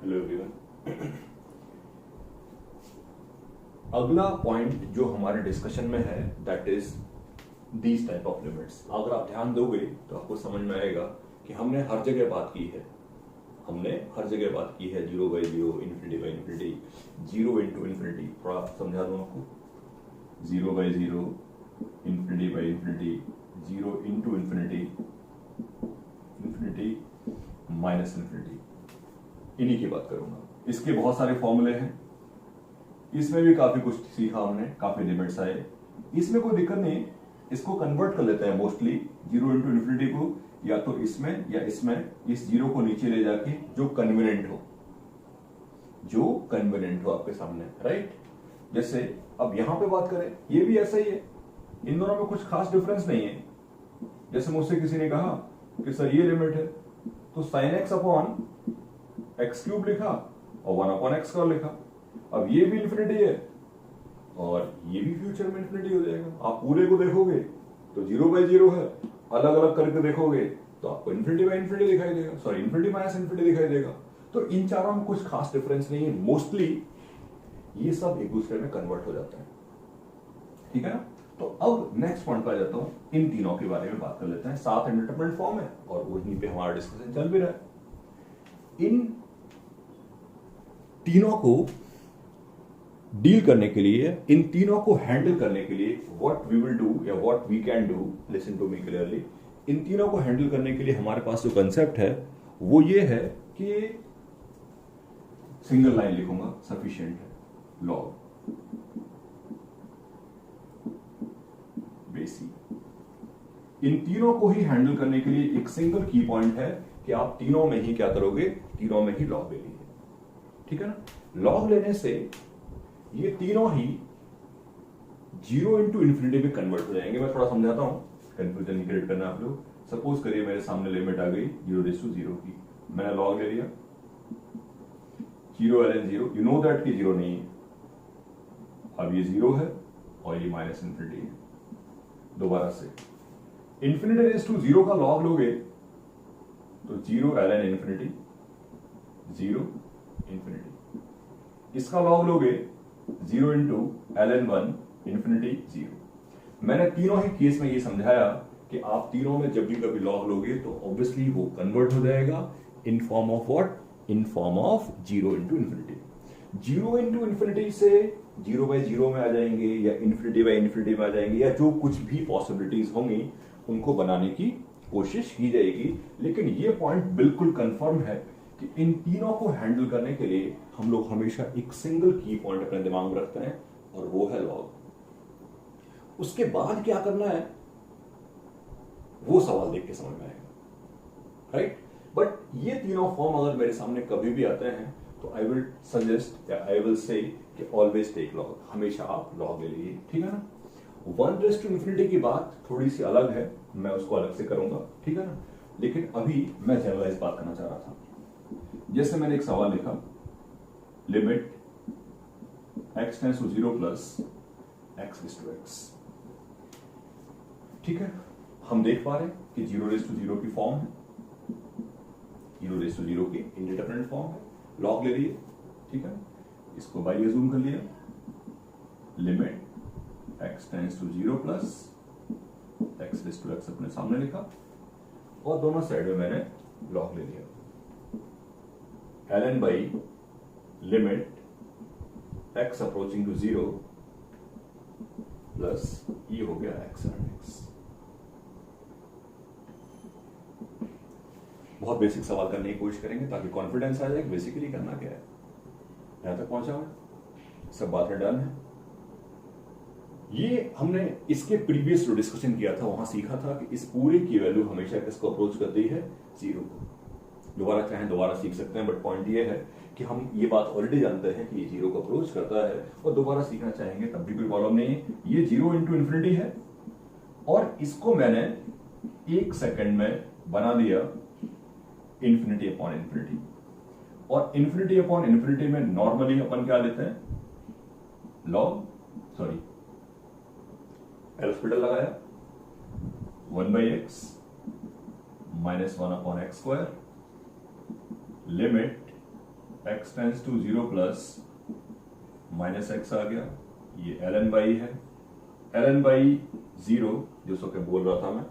Hello everyone. अगला point जो हमारे डिस्कशन में है that is these type of limits. अगर आप ध्यान दोगे तो आपको समझ में आएगा कि हमने हर जगह बात की है। Zero by zero, infinity by infinity, zero into infinity. थोड़ा समझा दूं आपको। Zero by zero, infinity by infinity, zero into infinity, infinity minus infinity, इन्हीं की बात करूंगा। इसके बहुत सारे फॉर्मूले हैं, इसमें भी काफी कुछ सीखा हमने, काफी लिमिट्स आए। इसमें कोई दिक्कत नहीं, इसको कन्वर्ट कर लेते हैं मोस्टली जीरो इंटू इन्फिनिटी को, या तो इसमें या इसमें, इस जीरो को नीचे ले जाके जो कन्वीनियंट हो आपके सामने, राइट। जैसे अब यहां पे बात करें, ये भी ऐसा ही है, इन दोनों में कुछ खास डिफरेंस नहीं है। जैसे मुझसे किसी ने कहा कि सर ये लिमिट है, तो sine x upon x cube लिखा और वन अपॉन एक्स स्क्वायर लिखा। अब ये भी इन्फिनिटी है और ये भी फ्यूचर में इन्फिनिटी हो जाएगा। आप पूरे को देखोगे तो जीरो बाई जीरो है, अलग अलग करके देखोगे तो आपको इन्फिनिटी बाई इन्फिनिटी दिखाई देगा, सॉरी इन्फिनिटी माइनस इन्फिनिटी दिखाई देगा। तो इन चारों में कुछ खास डिफरेंस नहीं है, मोस्टली ये सब एक दूसरे में कन्वर्ट हो जाते हैं, ठीक है ना। तो अब नेक्स्ट पॉइंट पर आ जाता हूं, इन तीनों के बारे में बात कर लेते हैं। 7 इंडिटरमिनेट फॉर्म है और वहीं पे हमारा डिस्कशन चल भी रहा है। इन तीनों को डील करने के लिए, इन तीनों को हैंडल करने के लिए व्हाट वी विल डू या what we can do, listen to me clearly. इन तीनों को हैंडल करने के लिए हमारे पास जो कंसेप्ट है वो ये है कि सिंगल लाइन लिखूंगा, सफिशिएंट है। लॉग बेसिक, इन तीनों को ही हैंडल करने के लिए एक सिंगल की पॉइंट है कि आप तीनों में ही क्या करोगे, तीनों में ही लॉग ले लीजिए, ठीक है ना। लॉग लेने से ये तीनों ही जीरो इंटू इन्फिनिटी में कन्वर्ट हो जाएंगे। मैं थोड़ा समझाता हूं, कंफ्यूजन नहीं क्रिएट करना आप लोग। सपोज करिए मेरे सामने लिमिट आ गई जीरो रेज़ टू जीरो की, मैंने लॉग ले लिया, zero ln zero, you know that कि जीरो नहीं है। अब ये जीरो है और ये माइनस इन्फिनिटी है। दोबारा से इन्फिनिटी रेज़ टू जीरो का लॉग लोगे तो zero ln infinity, zero infinity. इसका लॉग लोगे zero into ln one, infinity zero. मैंने तीनों ही केस में ये समझाया कि आप तीनों में जब भी कभी लॉग लोगे तो ऑब्वियसली वो कन्वर्ट हो जाएगा in form of what, in form of zero into infinity. Zero into infinity से जीरो बाई जीरो में आ जाएंगे या इन्फिनिटी बाई इन्फिनिटी में आ जाएंगे, या जो कुछ भी पॉसिबिलिटीज होंगी उनको बनाने की कोशिश की जाएगी। लेकिन ये पॉइंट बिल्कुल कंफर्म है कि इन तीनों को हैंडल करने के लिए हम लोग हमेशा एक सिंगल की पॉइंट अपने दिमाग में रखते हैं और वो है लॉग। उसके बाद क्या करना है वो सवाल देख के समझ में आएगा, राइट। बट ये तीनों फॉर्म अगर मेरे सामने कभी भी आते हैं तो आई विल सजेस्ट या आई विल से कि ऑलवेज टेक लॉग, हमेशा आप लॉग ले लीजिए, ठीक है ना। वन रेज़ टू इन्फिनिटी की बात थोड़ी सी अलग है, मैं उसको अलग से करूंगा, ठीक है ना। लेकिन अभी मैं जनरलाइज बात करना चाह रहा था। जैसे मैंने एक सवाल लिखा, limit x tends to zero plus x is to x, ठीक है। हम देख पा रहे हैं कि जीरो रेज़ टू जीरो की फॉर्म है, जीरो रेज़ टू जीरो की इंडिटरमिनेट फॉर्म है, लॉग ले लिए, ठीक है। इसको बाई अज्यूम कर लिया, limit x tends to zero plus x raise to x अपने सामने लिखा और दोनों साइड में मैंने लॉग ले लिया। ln y limit x approaching to zero plus ये हो गया x ln x। बहुत बेसिक सवाल करने की कोशिश करेंगे ताकि कॉन्फिडेंस आ जाए। बेसिकली करना क्या है, यहां तक पहुंचा मैं, सब बातें डन है। ये हमने इसके प्रीवियस जो डिस्कशन किया था वहां सीखा था कि इस पूरे की वैल्यू हमेशा किसको अप्रोच करती है, जीरो को। दोबारा चाहें दोबारा सीख सकते हैं, बट पॉइंट ये है कि हम ये बात ऑलरेडी जानते हैं कि ये जीरो को अप्रोच करता है, और दोबारा सीखना चाहेंगे तब भी कोई प्रॉब्लम नहीं है। ये जीरो इंटू इन्फिनिटी है और इसको मैंने एक सेकेंड में बना दिया इन्फिनिटी अपॉन इन्फिनिटी। और इन्फिनिटी अपॉन इन्फिनिटी में नॉर्मली अपन क्या लेते हैं, लॉग, सॉरी एल्फिडल लगाया, one by x minus one upon x square, limit x tends to 0 plus minus x आ गया, ये ln बाई है, ln बाई 0 जो कि बोल रहा था मैं,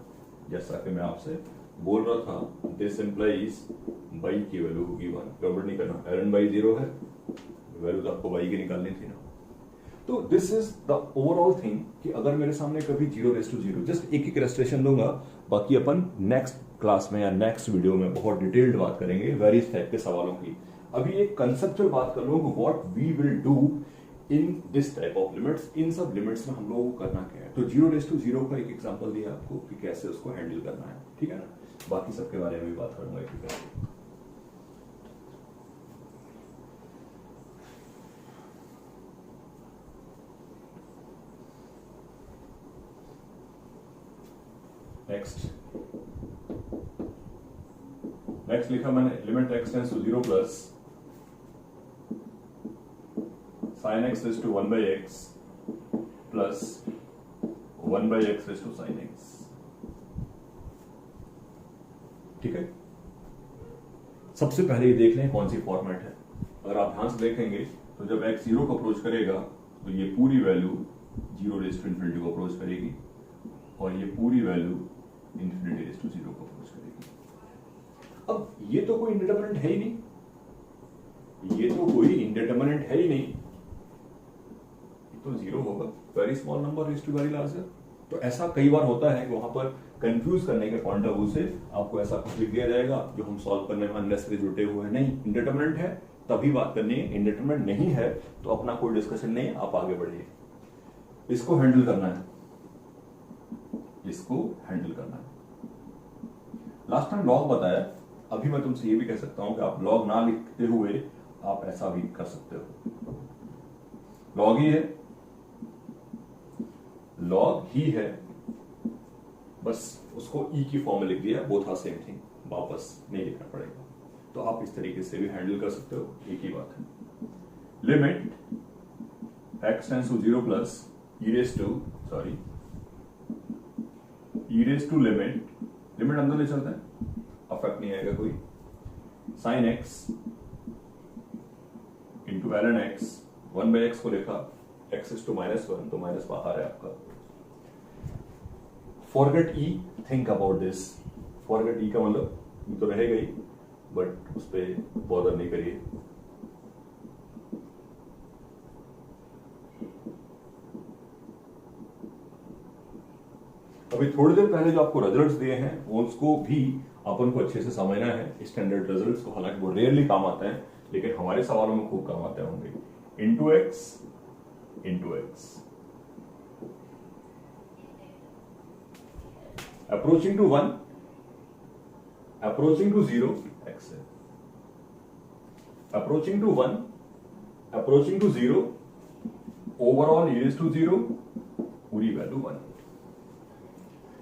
जैसा कि मैं आपसे बोल रहा था, दिस इंप्लाइज बाई की वैल्यू होगी 1, गड़बड़ नहीं करना, ln बाई 0 है, वैल्यू तो आपको बाई की निकालनी थी ना। तो this is the overall thing कि अगर मेरे सामने कभी 0 जस्ट एक रेस्ट्रेशन दूंगा, बाकी अपन नेक्स्ट क्लास में या नेक्स्ट वीडियो में बहुत डिटेल्ड बात करेंगे वेरियस टाइप के सवालों की। अभी एक कंसेप्चुअल बात कर लो, what we will do in this type of limits, इन सब लिमिट्स में हम लोगों को करना क्या है। तो 0 का एक एग्जांपल दिया आपको कि कैसे उसको हैंडल करना है, ठीक है ना। बाकी सबके बारे में भी बात करूंगा एक एक। नेक्स्ट लिखा मैंने, limit x tends to 0 plus sin x raise to 1 by x plus 1 by x raise to sin x, ठीक है। सबसे पहले ये देख लें कौन सी फॉर्मेट है। अगर आप ध्यान से देखेंगे तो जब x 0 को अप्रोच करेगा तो ये पूरी वैल्यू 0 रेज टू इन्फिनिटी को अप्रोच करेगी, और ये पूरी वैल्यू इन्फिनिटी रेज टू 0 को अप्रोच करेगी। अब ये तो कोई इंडिटरमिनेंट है ही नहीं, ये तो कोई इंडिटरमिनेंट है ही नहीं, तो 0 होगा, very small number raise to very larger. तो ऐसा कई बार होता है कि वहां पर कंफ्यूज करने के पॉइंट ऑफ व्यू से आपको ऐसा कुछ लिख दिया जाएगा जो हम सॉल्व करने में अननेसेसरी जुटे हुए हैं। नहीं, इंडिटरमिनेंट है तभी बात करनी है, इंडिटरमिनेंट नहीं है तो अपना कोई डिस्कशन नहीं, आप आगे बढ़िए। इसको हैंडल करना है, इसको हैंडल करना है। लास्ट टाइम लॉग बताया, अभी मैं तुमसे ये भी कह सकता हूं कि आप लॉग ना लिखते हुए आप ऐसा भी कर सकते हो। लॉग ही है, लॉग ही है, बस उसको ई की फॉर्म में लिख दिया, बोथ आर सेम थिंग, वापस नहीं लिखना पड़ेगा। तो आप इस तरीके से भी हैंडल कर सकते हो, एक ही बात है। Limit x tends to 0 plus e raise to limit अंदर ले चलते हैं, अफेक्ट नहीं आएगा कोई, sin x into ln x, 1 by x को लिखा, x इज टू -1 तो माइनस बाहर है आपका। Forget e, think about this, forget e का मतलब ये तो रहेगा ही, बट उस पर बॉदर नहीं करिए। अभी थोड़ी देर पहले जो आपको रिजल्ट्स दिए हैं उसको भी अपन को अच्छे से समझना है, स्टैंडर्ड रिजल्ट्स को। हालांकि वो रेयरली काम आते हैं लेकिन हमारे सवालों में खूब काम आते होंगे। Into x approaching to 1, approaching to 0 x है, approaching to 1, approaching to 0, overall e raise to 0, पूरी वैल्यू 1।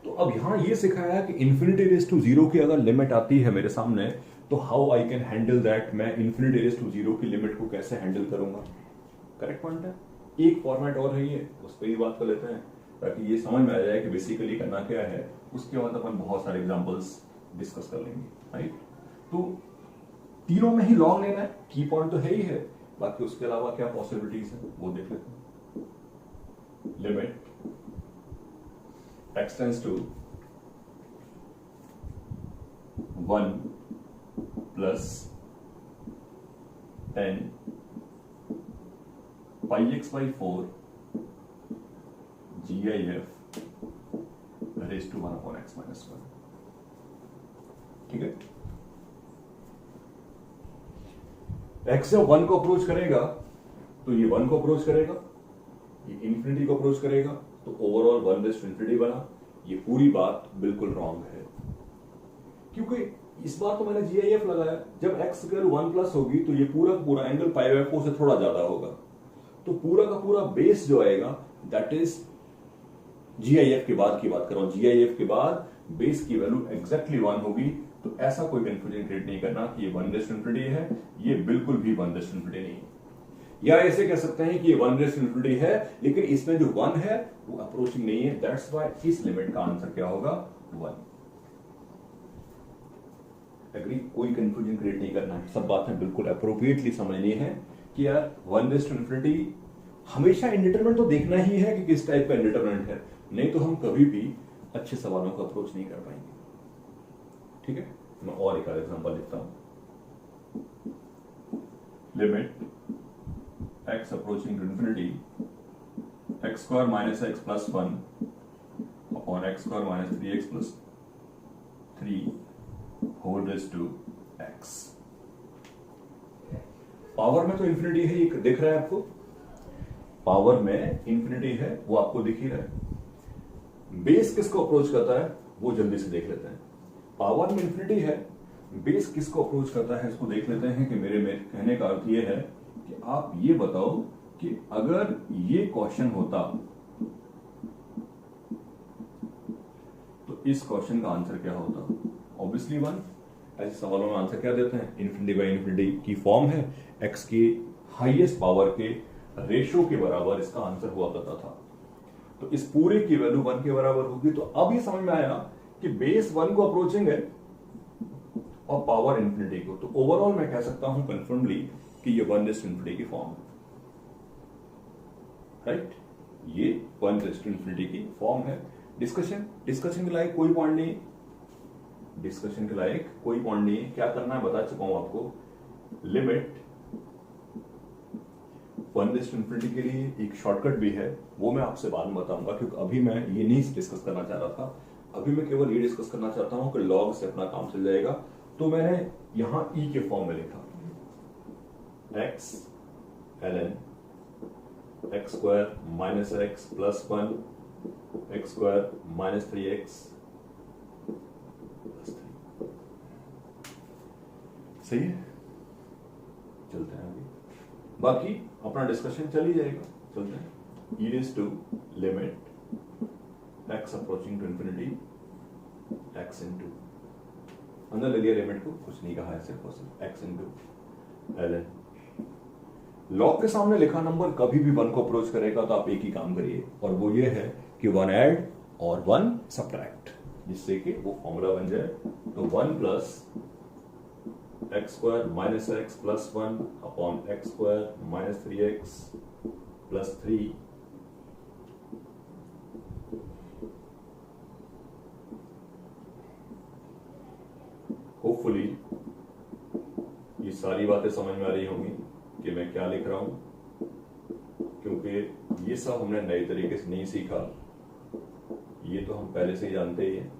तो अब यहां ये सिखाया कि इंफिनिटी रेज़ टू 0 की अगर लिमिट आती है मेरे सामने तो how I can handle that, मैं इंफिनिटी रेज़ टू 0 की लिमिट को कैसे हैंडल करूंगा। करेक्ट पॉइंट है। एक फॉर्मेट और है ये, उस पर ही बात कर लेते हैं ताकि ये समझ में आ जाए कि बेसिकली करना क्या है। उसके बाद अपन बहुत सारे एग्जांपल्स डिस्कस कर लेंगे, राइट। तो तीनों में ही लॉग लेना है, की पॉइंट तो है ही है, बाकी उसके अलावा क्या पॉसिबिलिटीज है वो देख लेते हैं। Limit x tends to 1 plus 10 pi x by 4 GIF raise to 1 upon x minus 1, ठीक है। x जब 1 को अप्रोच करेगा तो ये 1 को अप्रोच करेगा, ये इंफिनिटी को अप्रोच करेगा, तो ओवरऑल 1 रेज़ टू इंफिनिटी बना। ये पूरी बात बिल्कुल रॉन्ग है, क्योंकि इस बार तो मैंने GIF लगाया, जब x की वैल्यू 1 प्लस होगी तो ये पूरा एंगल पाई बाय 4 से थोड़ा ज्यादा होगा, तो पूरा का पूरा बेस जो आएगा दैट इज GIF के बाद की बात कर रहा हूं, GIF के बाद बेस की वैल्यू एग्जैक्टली 1 होगी। तो ऐसा कोई कंफ्यूजन क्रिएट नहीं करना कि ये 1 रेज़ टू इंफिनिटी है, ये बिल्कुल भी 1 रेज़ टू इंफिनिटी नहीं है। या ऐसे कह सकते हैं कि ये 1 रेज़ टू इंफिनिटी है लेकिन इसमें जो 1 है वो अप्रोचिंग नहीं है, दैट्स व्हाई इस लिमिट का आंसर क्या होगा 1। एग्री, कोई कंफ्यूजन क्रिएट नहीं करना है, सब बातें बिल्कुल अप्रोप्रिएटली समझनी है कि यार 1/∞ हमेशा इंडिटरमिनेंट तो देखना ही है कि किस टाइप का इंडिटरमिनेंट है, नहीं तो हम कभी भी अच्छे सवालों को अप्रोच नहीं कर पाएंगे। ठीक है, मैं और एक एग्जांपल लिखता हूं। Limit x approaching to infinity x² - x + 1 upon x² - 3x + 3 whole raise to x। Power में तो इंफिनिटी है, ये दिख रहा है आपको, पावर में इंफिनिटी है, वो आपको दिख ही रहा है। बेस किसको अप्रोच करता है वो जल्दी से देख लेते हैं। पावर में इंफिनिटी है, बेस किसको अप्रोच करता है इसको देख लेते हैं। कि मेरे कहने का अर्थ ये है कि आप ये बताओ कि अगर ये क्वेश्चन होता तो इस क्वेश्चन का आंसर क्या होता? ऑब्वियसली 1। ऐसे सवालों में आंसर क्या देते हैं? ∞/∞ की फॉर्म है, x की हाईएस्ट पावर के रेशो के बराबर इसका आंसर हुआ करता था। तो इस पूरे की वैल्यू 1 के बराबर होगी। तो अब ये समझ में आया कि बेस 1 को अप्रोचिंग है और पावर इंफिनिटी को। तो ओवरऑल मैं कह सकता हूं कन्फर्मली कि ये 1/∞ की फॉर्म है, राइट? ये 1/∞ की फॉर्म है। डिस्कशन के लायक कोई पॉइंट नहीं, डिस्कशन के लायक कोई पॉइंट नहीं है। क्या करना है बता चुका हूं आपको। लिमिट 1/∞ के लिए एक शॉर्टकट भी है, वो मैं आपसे बाद में बताऊंगा, क्योंकि अभी मैं ये नहीं डिस्कस करना चाह रहा था। अभी मैं केवल ये डिस्कस करना चाहता हूं कि लॉग से अपना काम चल जाएगा। तो मैंने यहां ई के फॉर्म में लिखा x ln x² - x + 1 x² - 3x + 3। सही है, चलते हैं आगे। बाकी अपना डिस्कशन चल ही जाएगा, चलते हैं। e raised to limit x approaching to infinity x into अंदर ले लिया लिमिट को, कुछ नहीं कहा है, सिर्फ और सिर्फ x into ln। लॉग के सामने लिखा नंबर कभी भी 1 को अप्रोच करेगा तो आप एक ही काम करिए, और वो ये है कि 1 ऐड और 1 सब्ट्रैक्ट, जिससे कि वो फॉर्मूला बन जाए। तो 1 + x² - x + 1 upon x² - 3x + 3 hopefully ये सारी बातें समझ में आ रही होंगी कि मैं क्या लिख रहा हूं, क्योंकि ये सब हमने नए तरीके से नहीं सीखा, ये तो हम पहले से ही जानते ही हैं।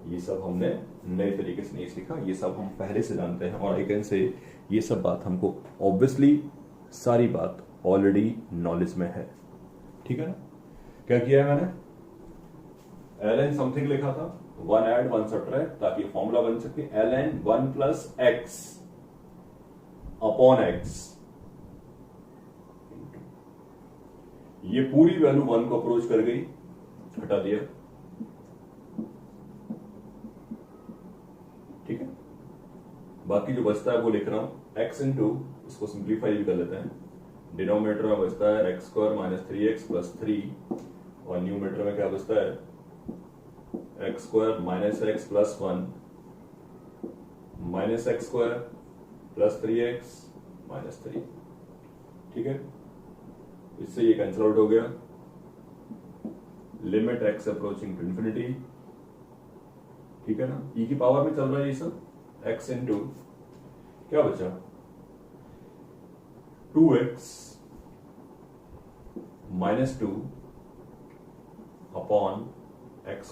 ये सब हमने नए तरीके से नहीं सीखा, ये सब हम पहले से जानते हैं। और आई कैन से ये सब बात हमको ऑब्वियसली सारी बात ऑलरेडी नॉलेज में है। ठीक है ना? क्या किया है मैंने? ln समथिंग लिखा था, 1 ऐड 1 सब्ट्रैक्ट, ताकि फॉर्मूला बन सके ln 1 + x अपॉन x। ये पूरी वैल्यू 1 को अप्रोच कर गई, हटा दिया। ठीक है, बाकी जो बचता है वो लिख रहा हूं x into, इसको सिंप्लीफाई भी कर लेते हैं। डिनोमिनेटर में बचता है x² - 3x + 3 और न्यूमरेटर में क्या बचता है? x² - x + 1 -x² + 3x - 3। ठीक है, इससे ये कैंसिल आउट हो गया। Limit x approaching to infinity, ठीक है ना? e की पावर में चल रहा है ये सब। x into क्या बचा? 2x - 2 upon x²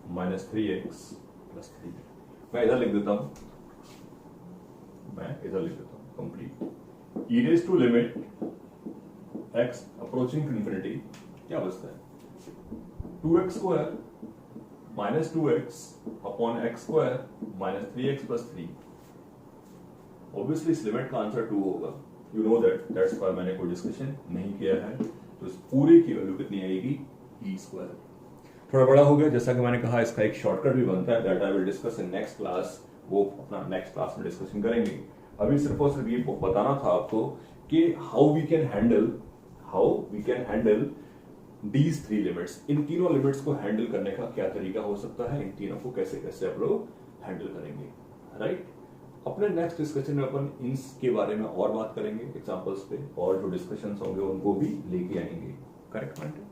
- 3x + 3। मैं इधर लिख देता हूं, complete. e raised to limit x approaching to infinity क्या बचता है? 2x² - 2x upon x² - 3x + 3। Obviously इस लिमिट का आंसर 2 होगा, यू नो दैट्स व्हाई मैंने कोई डिस्कशन नहीं किया है। तो इस पूरे की वैल्यू कितनी आएगी? e²। थोड़ा बड़ा हो गया, जैसा कि मैंने कहा इसका एक शॉर्टकट भी बनता है, that I will discuss in next class. वो अपना नेक्स्ट क्लास में डिस्कशन करेंगे। अभी सिर्फ और सिर्फ ये बताना था आपको कि how we can handle these three limits, इन तीनों लिमिट्स को हैंडल करने का क्या तरीका हो सकता है, इन तीनों को कैसे कैसे आप लोग हैंडल करेंगे, राइट। अपने नेक्स्ट डिस्कशन में अपन इनके बारे में और बात करेंगे एग्जांपल्स पे, और जो डिस्कशंस होंगे उनको भी लेके आएंगे, करेक्ट पॉइंट है।